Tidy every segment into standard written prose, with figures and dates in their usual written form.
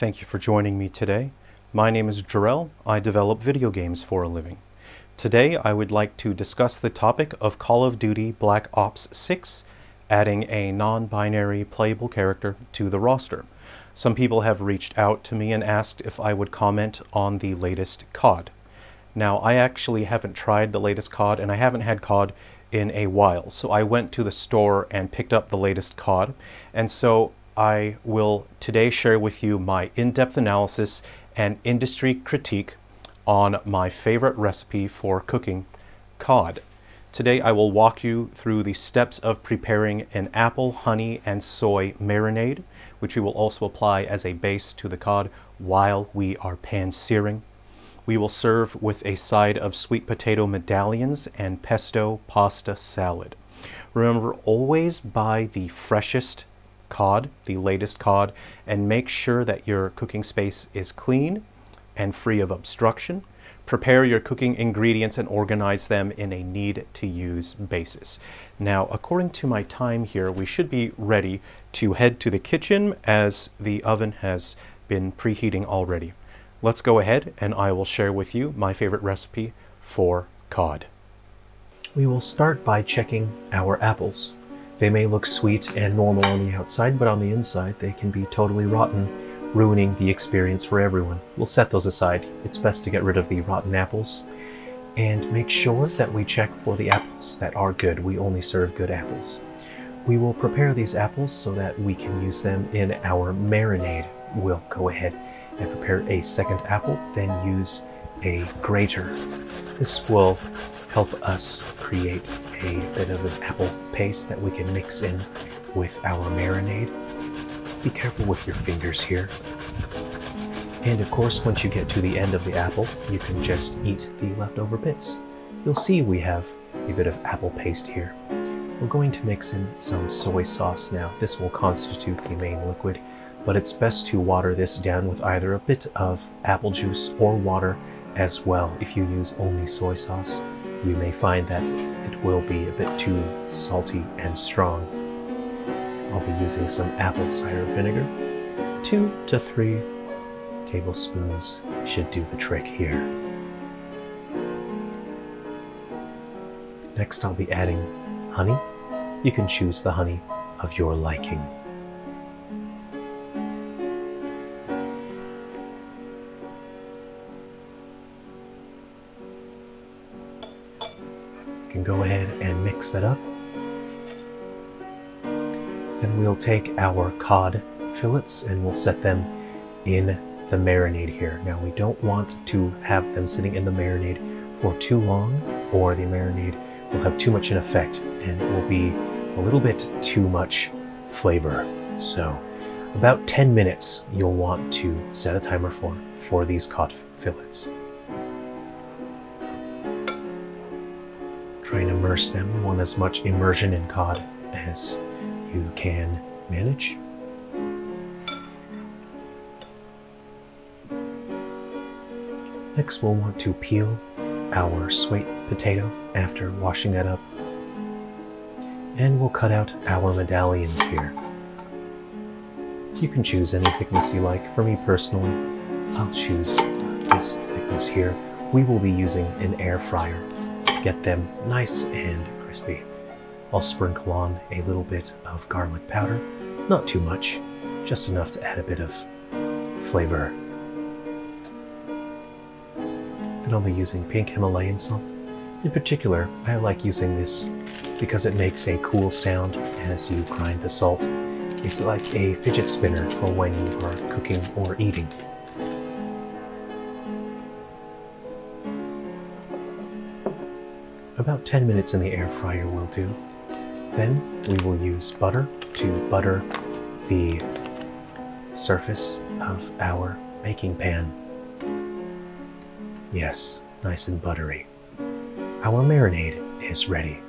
Thank you for joining me today. My name is Jerrel. I develop video games for a living. Today I would like to discuss the topic of Call of Duty Black Ops 6, adding a non-binary playable character to the roster. Some people have reached out to me and asked if I would comment on the latest COD. Now, I actually haven't tried the latest COD, and I haven't had COD in a while, so I went to the store and picked up the latest COD, and so I will today share with you my in-depth analysis and industry critique on my favorite recipe for cooking COD. Today I will walk you through the steps of preparing an apple, honey, and soy marinade, which we will also apply as a base to the COD while we are pan-searing. We will serve with a side of sweet potato medallions and pesto pasta salad. Remember, always buy the freshest COD, the latest COD, and make sure that your cooking space is clean and free of obstruction. Prepare your cooking ingredients and organize them in a need-to-use basis. Now, according to my time here, we should be ready to head to the kitchen as the oven has been preheating already. Let's go ahead and I will share with you my favorite recipe for COD. We will start by checking our apples. They may look sweet and normal on the outside, but on the inside they can be totally rotten, ruining the experience for everyone. We'll set those aside. It's best to get rid of the rotten apples and make sure that we check for the apples that are good. We only serve good apples. We will prepare these apples so that we can use them in our marinade. We'll go ahead and prepare a second apple, then use a grater. This will help us create a bit of an apple paste that we can mix in with our marinade. Be careful with your fingers here. And of course, once you get to the end of the apple, you can just eat the leftover bits. You'll see we have a bit of apple paste here. We're going to mix in some soy sauce now. This will constitute the main liquid, but it's best to water this down with either a bit of apple juice or water as well. If you use only soy sauce, you may find that it will be a bit too salty and strong. I'll be using some apple cider vinegar. 2 to 3 tablespoons should do the trick here. Next, I'll be adding honey. You can choose the honey of your liking. You can go ahead and mix that up. Then we'll take our cod fillets and we'll set them in the marinade here. Now, we don't want to have them sitting in the marinade for too long, or the marinade will have too much in effect and it will be a little bit too much flavor. So about 10 minutes you'll want to set a timer for these cod fillets. Try and immerse them. You want as much immersion in cod as you can manage. Next, we'll want to peel our sweet potato after washing that up. And we'll cut out our medallions here. You can choose any thickness you like. For me personally, I'll choose this thickness here. We will be using an air fryer to get them nice and crispy. I'll sprinkle on a little bit of garlic powder, not too much, just enough to add a bit of flavor. Then I'll be using pink Himalayan salt. In particular, I like using this because it makes a cool sound as you grind the salt. It's like a fidget spinner for when you are cooking or eating. About 10 minutes in the air fryer will do. Then we will use butter to butter the surface of our baking pan. Yes, nice and buttery. Our marinade is ready.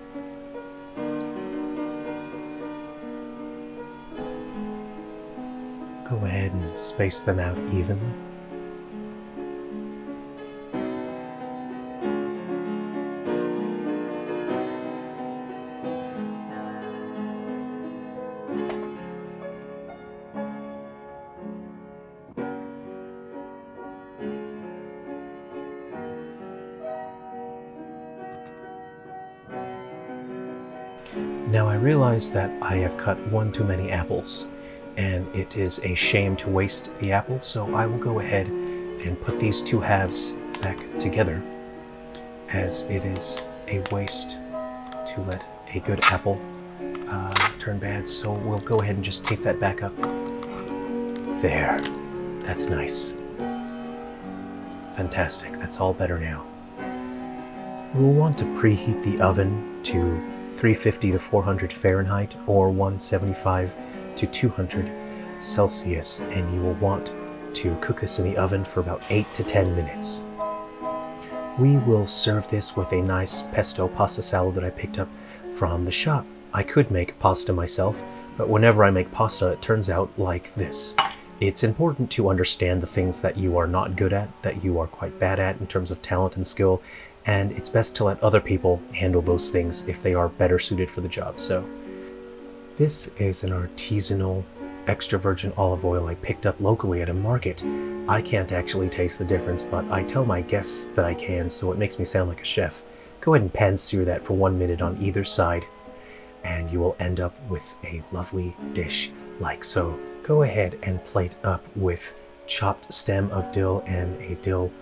Go ahead and space them out evenly. Now I realize that I have cut one too many apples, and it is a shame to waste the apple, so I will go ahead and put these two halves back together, as it is a waste to let a good apple turn bad. So we'll go ahead and just tape that back up. There, that's nice. Fantastic, that's all better now. We'll want to preheat the oven to 350 to 400 Fahrenheit or 175 to 200 Celsius, and you will want to cook this in the oven for about 8 to 10 minutes. We will serve this with a nice pesto pasta salad that I picked up from the shop. I could make pasta myself, but whenever I make pasta, it turns out like this. It's important to understand the things that you are not good at, that you are quite bad at in terms of talent and skill, and it's best to let other people handle those things if they are better suited for the job. So this is an artisanal extra virgin olive oil I picked up locally at a market. I can't actually taste the difference, but I tell my guests that I can, so it makes me sound like a chef. Go ahead and pan sear that for 1 minute on either side, and you will end up with a lovely dish like so. Go ahead and plate up with chopped stem of dill and a dill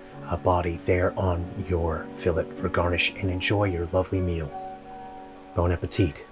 body there on your fillet for garnish, and enjoy your lovely meal. Bon appetit.